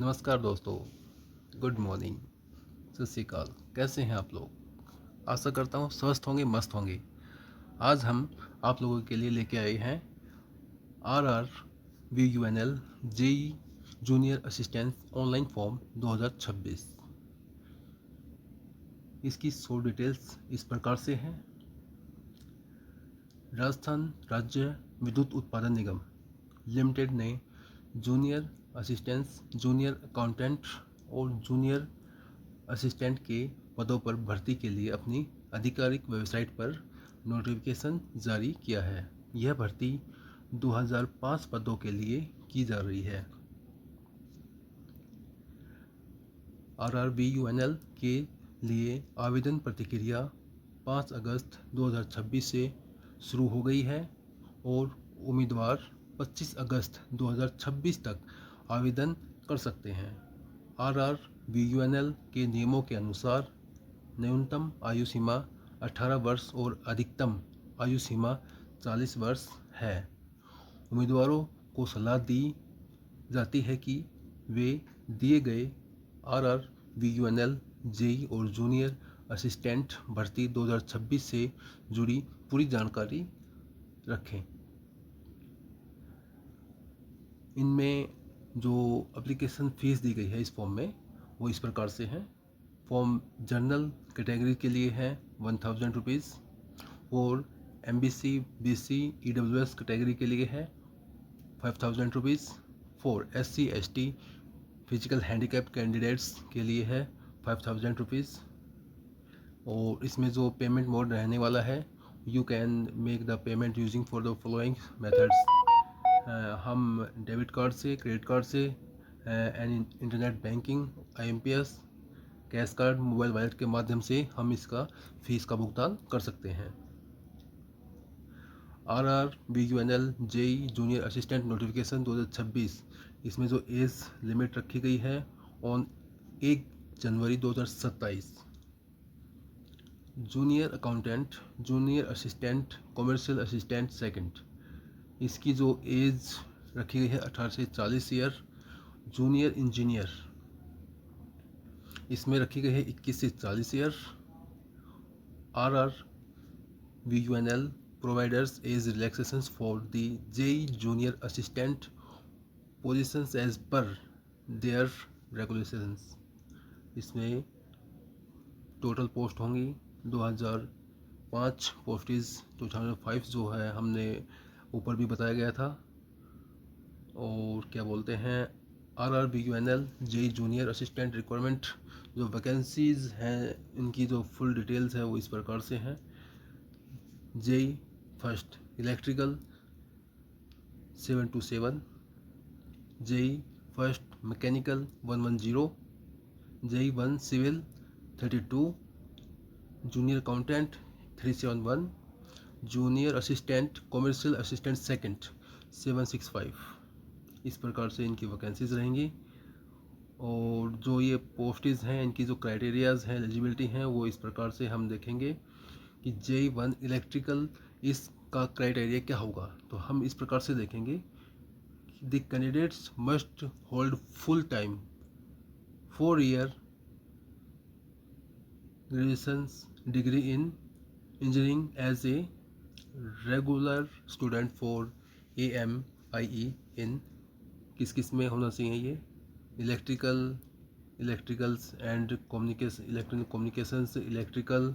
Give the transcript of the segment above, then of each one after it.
नमस्कार दोस्तों, good morning, सत श्री अकाल। कैसे हैं आप लोग? आशा करता हूँ स्वस्थ होंगे, मस्त होंगे। आज हम आप लोगों के लिए लेके आए हैं RRVUNL JE junior assistant online form 2026। इसकी शॉर्ट डिटेल्स इस प्रकार से हैं। राजस्थान राज्य विद्युत उत्पादन निगम लिमिटेड ने जूनियर असिस्टेंट्स, जूनियर अकाउंटेंट और जूनियर असिस्टेंट के पदों पर भर्ती के लिए अपनी आधिकारिक वेबसाइट पर नोटिफिकेशन जारी किया है। यह भर्ती 2005 पदों के लिए की जा रही है। RRBUNL के लिए आवेदन प्रक्रिया 5 अगस्त 2026 से शुरू हो गई है और उम्मीदवार 25 अगस्त 2026 तक आवेदन कर सकते हैं। RRBUNL के नियमों के अनुसार न्यूनतम आयु सीमा 18 वर्ष और अधिकतम आयु सीमा 40 वर्ष है। उम्मीदवारों को सलाह दी जाती है कि वे दिए गए RRBUNL जेई और जूनियर असिस्टेंट भर्ती 2026 से जुड़ी पूरी जानकारी रखें। इनमें जो एप्लीकेशन फ़ीस दी गई है इस फॉर्म में वो इस प्रकार से है। फॉर्म जनरल कैटेगरी के लिए है 1000 रुपीज़ और MBC BC EWS कैटेगरी के लिए है 5000 rupees. For SC ST physical handicap candidates के लिए है 5000 रुपीज़। और इसमें जो पेमेंट मोड रहने वाला है, you can make the payment using for the following methods. हम डेबिट कार्ड से, क्रेडिट कार्ड से, and internet banking, IMPS, cash card, mobile wallet के माध्यम से हम इसका फीस का भुगतान कर सकते हैं। RRBUNL JE junior assistant notification 2026, इसमें जो एज लिमिट रखी गई है ऑन 1 जनवरी 2027। Junior accountant, junior assistant, commercial assistant second, इसकी जो एज रखी गई है 18 से 40 ईयर। जूनियर इंजीनियर, इसमें रखी गई है 21 से 40 year. RRBUNL providers age relaxations for the JEE junior assistant positions as per their regulations। इसमें टोटल पोस्ट होंगी 2005 पोस्टेज 2005 जो है हमने ऊपर भी बताया गया था। और क्या बोलते हैं, RRBUNL JE junior assistant requirement जो वैकेंसीज़ हैं इनकी जो फुल डिटेल्स है वो इस प्रकार से हैं। JE first electrical 727, JE first mechanical 110, JE 1 civil 32, junior accountant 371, junior assistant commercial assistant second 765। इस प्रकार से इनकी वैकेंसीज रहेंगी। और जो ये पोस्टेज हैं इनकी जो क्राइटेरियाज़ हैं, एलिजिबिलिटी हैं, वो इस प्रकार से हम देखेंगे कि J1 इलेक्ट्रिकल इसका क्राइटेरिया क्या होगा। तो हम इस प्रकार से देखेंगे, the candidates must hold full time 4 year graduation degree in engineering as a regular student for AMIE in किस किस में होना चाहिए ये electricals and communication, electronic communications, electrical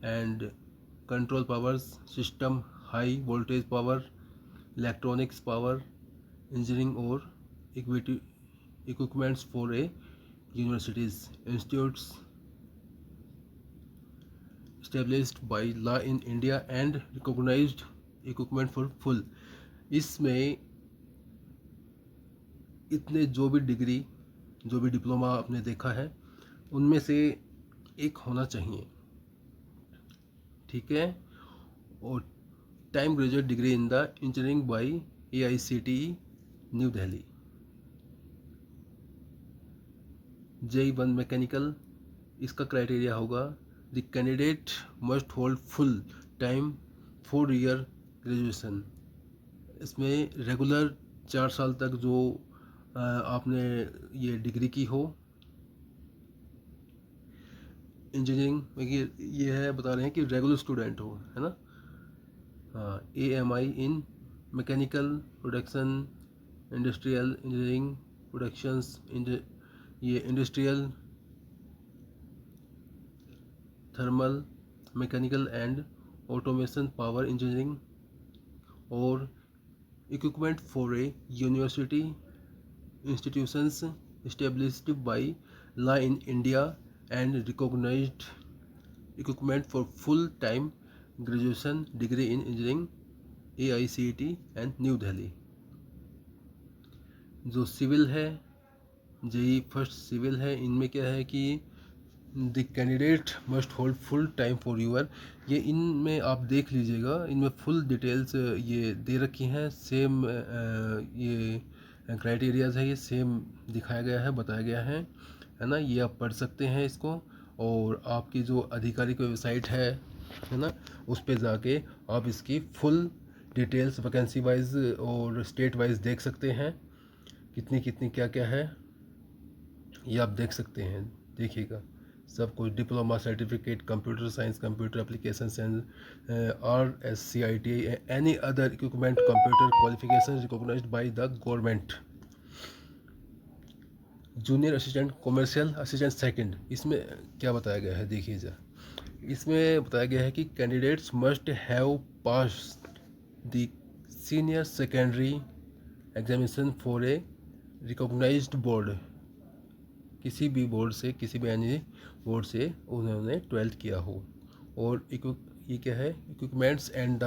and control powers system, high voltage power, electronics power engineering और equipments for a universities institutions established by law in India and recognized equipment for full। इसमें इतने जो भी degree, जो भी diploma आपने देखा है उनमें से एक होना चाहिए, ठीक है। और time graduate degree in the engineering bye AICTE new Delhi. J1 mechanical, इसका क्राइटेरिया होगा the candidate must hold full time 4 year graduation. इसमें रेगुलर 4 साल तक जो आपने ये डिग्री की हो इंजीनियरिंग में, ये है बता रहे हैं कि रेगुलर स्टूडेंट हो, है ना। हाँ, AMI in mechanical production, industrial engineering productions, ये industrial, thermal, mechanical and automation, power engineering, और equipment for a university institutions established by law in India and recognized equipment for full-time graduation degree in engineering, AICTE and New Delhi। जो civil है, JE first civil है, इनमें क्या है कि the candidate must hold full time four year, ये इनमें आप देख लीजिएगा, इनमें फुल डिटेल्स ये दे रखी हैं, सेम ये क्राइटेरियाज है, ये सेम दिखाया गया है, बताया गया है ना। ये आप पढ़ सकते हैं इसको, और आपकी जो आधिकारिक वेबसाइट है ना, उस पर जाके आप इसकी फुल डिटेल्स वैकेंसी वाइज और स्टेट वाइज देख सकते हैं, कितनी कितनी क्या क्या है, ये आप देख सकते हैं, देखिएगा सब कुछ। Diploma certificate computer science, computer application and RSCIT, any other equipment computer qualification recognised by the government. Junior assistant, commercial assistant second, इसमें क्या बताया गया है देखिए जा, इसमें बताया गया है कि candidates must have pass the senior secondary examination for a recognised board, किसी भी बोर्ड से, किसी भी एनी बोर्ड से उन्होंने 12th किया हो, और ये क्या है, equipments and the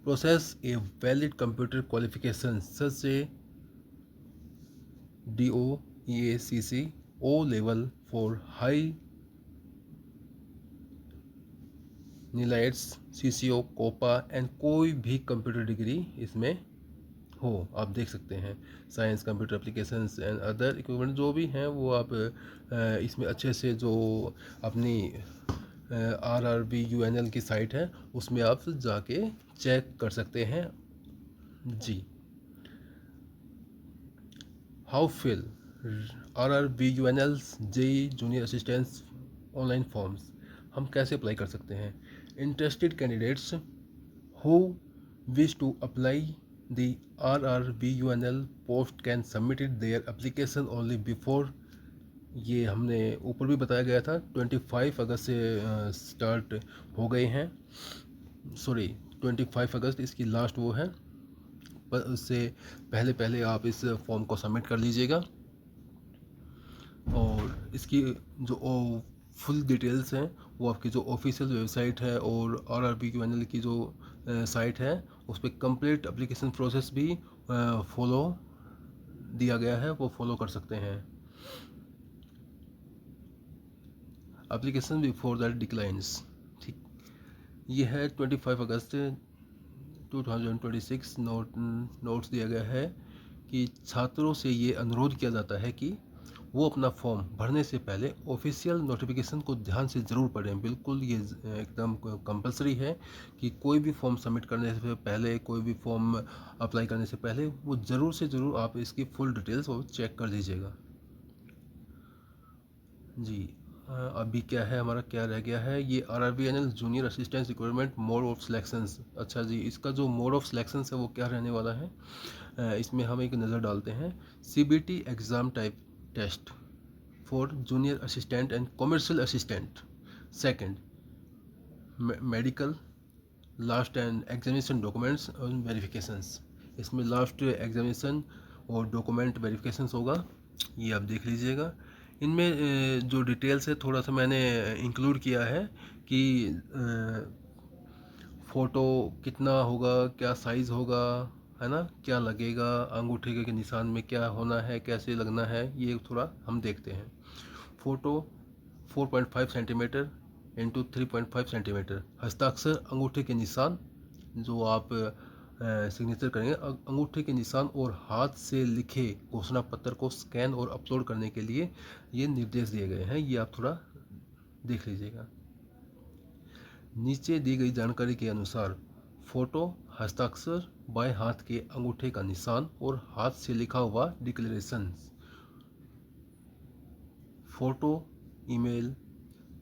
process a valid computer qualification such a DOEACC O level for high NIELITs, CCO, COPA and कोई भी कंप्यूटर डिग्री इसमें हो, आप देख सकते हैं। Science, computer applications and other equipment जो भी हैं वो आप इसमें अच्छे से, जो अपनी RRBUNL की साइट है उसमें आप जाके चेक कर सकते हैं जी। How fill RRBUNL JEE junior assistants online forms, हम कैसे अप्लाई कर सकते हैं। Interested candidates who wish to apply the RRBUNL post can submit their application only before, ये हमने ऊपर भी बताया गया था, 25 अगस्त से स्टार्ट हो गए हैं, सॉरी 25 अगस्त इसकी लास्ट वो है, पर उससे पहले पहले आप इस फॉर्म को सबमिट कर लीजिएगा, और इसकी जो फुल डिटेल्स हैं वो आपकी जो ऑफिशियल वेबसाइट है और RRBUNL की जो साइट है उस पर कंप्लीट एप्लीकेशन प्रोसेस भी फॉलो दिया गया है, वो फॉलो कर सकते हैं। एप्लीकेशन बिफोर दैट डिक्लाइंस, ठीक, ये है 25 अगस्त 2026 नोट्स दिया गया है कि छात्रों से ये अनुरोध किया जाता है कि वो अपना फॉर्म भरने से पहले ऑफिशियल नोटिफिकेशन को ध्यान से ज़रूर पढ़ें। बिल्कुल ये एकदम कंपलसरी है कि कोई भी फॉर्म सबमिट करने से पहले, कोई भी फॉर्म अप्लाई करने से पहले वो ज़रूर से ज़रूर आप इसकी फुल डिटेल्स वो चेक कर दीजिएगा जी। अभी क्या है हमारा, क्या रह गया है, ये RRBUNL junior assistant requirement mode of selections. अच्छा जी, इसका जो मोड ऑफ सिलेक्शंस है वो क्या रहने वाला है, इसमें हम एक नज़र डालते हैं। CBT exam type test for junior assistant and commercial assistant second, medical, last and examination documents और वेरिफिकेशंस, इसमें लास्ट एग्जामिनेशन और डॉक्यूमेंट वेरिफिकेशंस होगा, ये आप देख लीजिएगा। इनमें जो डिटेल्स है थोड़ा सा मैंने इंक्लूड किया है कि फ़ोटो कितना होगा, क्या साइज़ होगा, है ना, क्या लगेगा, अंगूठे के निशान में क्या होना है, कैसे लगना है, ये थोड़ा हम देखते हैं। फ़ोटो 4.5 सेंटीमीटर इंटू 3.5 सेंटीमीटर, हस्ताक्षर अंगूठे के निशान जो आप सिग्नेचर करेंगे, अंगूठे के निशान और हाथ से लिखे घोषणा पत्र को स्कैन और अपलोड करने के लिए ये निर्देश दिए गए हैं, ये आप थोड़ा देख लीजिएगा। नीचे दी गई जानकारी के अनुसार फ़ोटो हस्ताक्षर, बाएं हाथ के अंगूठे का निशान और हाथ से लिखा हुआ डिक्लेरेशन। फ़ोटो, ईमेल,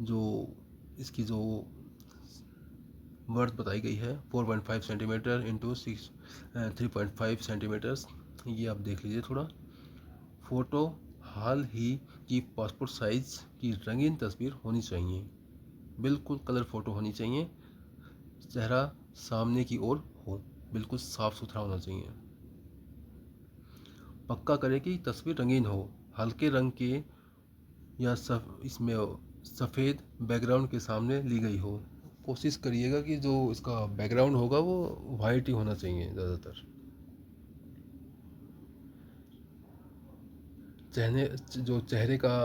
जो इसकी जो वर्थ बताई गई है 4.5 सेंटीमीटर इंटू 3.5 सेंटीमीटर्स, ये आप देख लीजिए थोड़ा। फ़ोटो हाल ही की पासपोर्ट साइज़ की रंगीन तस्वीर होनी चाहिए, बिल्कुल कलर फ़ोटो होनी चाहिए। चेहरा सामने की ओर हो, बिल्कुल साफ़ सुथरा होना चाहिए। पक्का करें कि तस्वीर रंगीन हो, हल्के रंग के या इसमें सफ़ेद बैकग्राउंड के सामने ली गई हो। कोशिश करिएगा कि जो इसका बैकग्राउंड होगा वो वाइट ही होना चाहिए ज़्यादातर। चेहरे का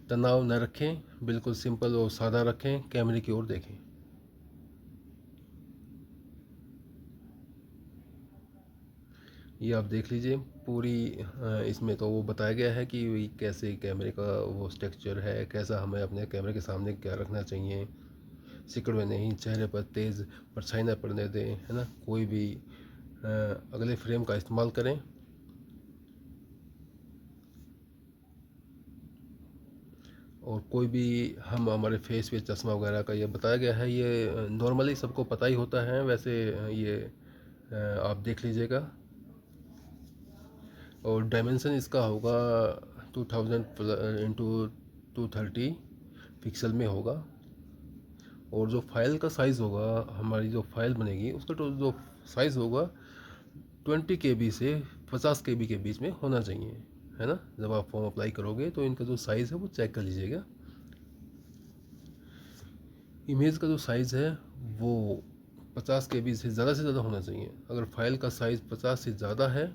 तनाव न रखें, बिल्कुल सिंपल और सादा रखें, कैमरे की ओर देखें। ये आप देख लीजिए पूरी इसमें तो वो बताया गया है कि कैसे कैमरे का वो स्ट्रक्चर है, कैसा हमें अपने कैमरे के सामने क्या रखना चाहिए, सिकड़ में नहीं, चेहरे पर तेज़ परछाई न पड़ने दें, है ना। कोई भी अगले फ्रेम का इस्तेमाल करें। और कोई भी हम हमारे फेस पे चश्मा वगैरह का ये बताया गया है, ये नॉर्मली सबको पता ही होता है वैसे। ये आप देख लीजिएगा। और डायमेंशन इसका होगा 2000 इंटू 230 पिक्सल में होगा। और जो फाइल का साइज़ होगा, हमारी जो फाइल बनेगी उसका जो साइज़ होगा 20 KB से 50 KB के बीच में होना चाहिए, है ना। जब आप फॉर्म अप्लाई करोगे तो इनका जो साइज़ है वो चेक कर लीजिएगा। इमेज का जो साइज़ है वो 50 KB से ज़्यादा होना चाहिए। अगर फाइल का साइज़ 50 से ज़्यादा है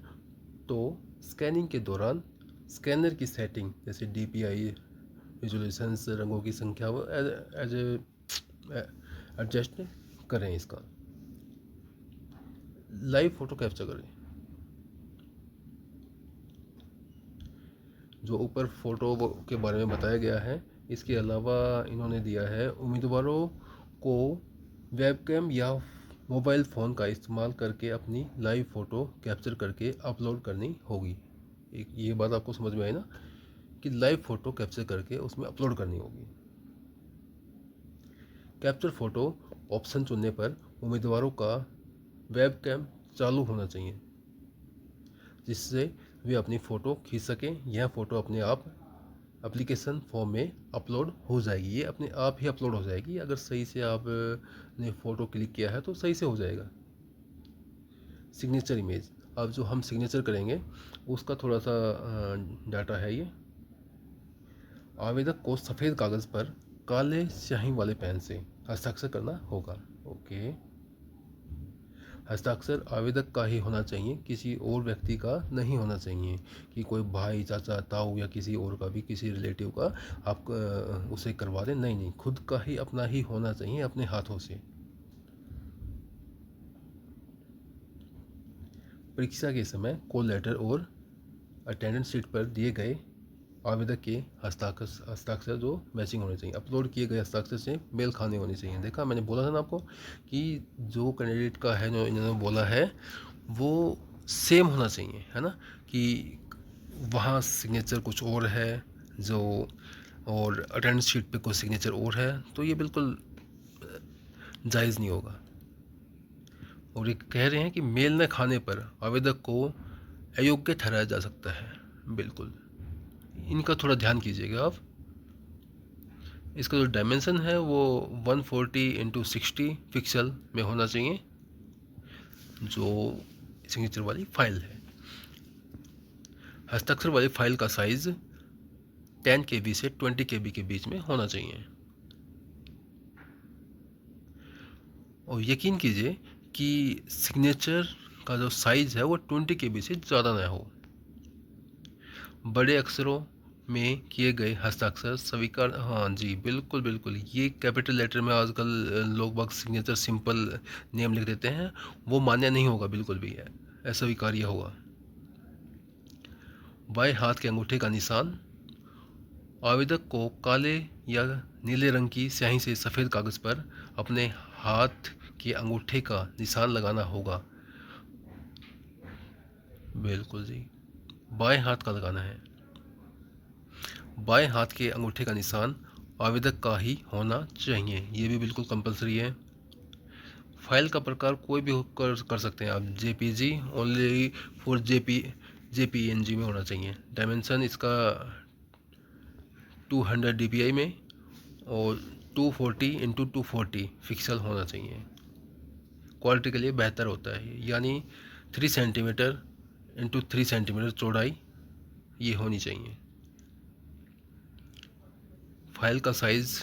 तो स्कैनिंग के दौरान स्कैनर की सेटिंग जैसे DPI, विजुअलाइजेशंस, रंगों की संख्या वो एज एडजस्ट करें। इसका लाइव फ़ोटो कैप्चर करें। जो ऊपर फ़ोटो के बारे में बताया गया है, इसके अलावा इन्होंने दिया है उम्मीदवारों को वेबकैम या मोबाइल फ़ोन का इस्तेमाल करके अपनी लाइव फ़ोटो कैप्चर करके अपलोड करनी होगी। एक ये बात आपको समझ में आई ना, कि लाइव फ़ोटो कैप्चर करके उसमें अपलोड करनी होगी। कैप्चर फ़ोटो ऑप्शन चुनने पर उम्मीदवारों का वेबकैम चालू होना चाहिए, जिससे वे अपनी फ़ोटो खींच सकें। यह फ़ोटो अपने आप एप्लीकेशन फॉर्म में अपलोड हो जाएगी। ये अपने आप ही अपलोड हो जाएगी, अगर सही से आपने फ़ोटो क्लिक किया है तो सही से हो जाएगा। सिग्नेचर इमेज, अब जो हम सिग्नेचर करेंगे उसका थोड़ा सा डाटा है ये। आवेदक को सफ़ेद कागज़ पर काले स्याही वाले पेन से हस्ताक्षर करना होगा। ओके, हस्ताक्षर आवेदक का ही होना चाहिए, किसी और व्यक्ति का नहीं होना चाहिए कि कोई भाई, चाचा, ताऊ या किसी और का भी, किसी रिलेटिव का आप उसे करवा दें। नहीं नहीं, खुद का ही अपना ही होना चाहिए अपने हाथों से। परीक्षा के समय कॉल लेटर और अटेंडेंस शीट पर दिए गए आवेदक के हस्ताक्षर जो मैचिंग होने चाहिए, अपलोड किए गए हस्ताक्षर से मेल खाने होने चाहिए। देखा, मैंने बोला था ना आपको कि जो कैंडिडेट का है, जो इन्होंने बोला है वो सेम होना चाहिए, है ना। कि वहाँ सिग्नेचर कुछ और है जो, और अटेंडेंस शीट पे कोई सिग्नेचर और है, तो ये बिल्कुल जायज़ नहीं होगा। और ये कह रहे हैं कि मेल न खाने पर आवेदक को अयोग्य ठहराया जा सकता है। बिल्कुल इनका थोड़ा ध्यान कीजिएगा आप। इसका जो डायमेंशन है वो 140 इंटू 60 पिक्सल में होना चाहिए, जो सिग्नेचर वाली फाइल है। हस्ताक्षर वाली फाइल का साइज़ 10 KB से 20 KB के बीच में होना चाहिए। और यकीन कीजिए कि सिग्नेचर का जो साइज़ है वो 20 KB से ज़्यादा ना हो। बड़े अक्षरों में किए गए हस्ताक्षर स्वीकार, हाँ जी बिल्कुल बिल्कुल, ये कैपिटल लेटर में आजकल लोग बाग सिग्नेचर सिंपल नेम लिख देते हैं, वो मान्य नहीं होगा बिल्कुल भी है, अस्वीकार्य होगा। बाएं हाथ के अंगूठे का निशान, आवेदक को काले या नीले रंग की स्याही से सफ़ेद कागज़ पर अपने हाथ के अंगूठे का निशान लगाना होगा। बिल्कुल जी। बाएं हाथ का लगाना है। बाएं हाथ के अंगूठे का निशान आवेदक का ही होना चाहिए, ये भी बिल्कुल कंपलसरी है। फाइल का प्रकार कोई भी कर सकते हैं आप, जेपीजी ओनली फॉर जेपीएनजी में होना चाहिए। डायमेंशन इसका 200 dpi में और 240 इंटू 240 पिक्सल होना चाहिए। क्वालिटी के लिए बेहतर होता है, यानी 3 सेंटीमीटर इंटू 3 सेंटीमीटर चौड़ाई ये होनी चाहिए। फाइल का साइज़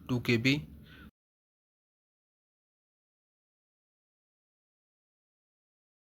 2 KB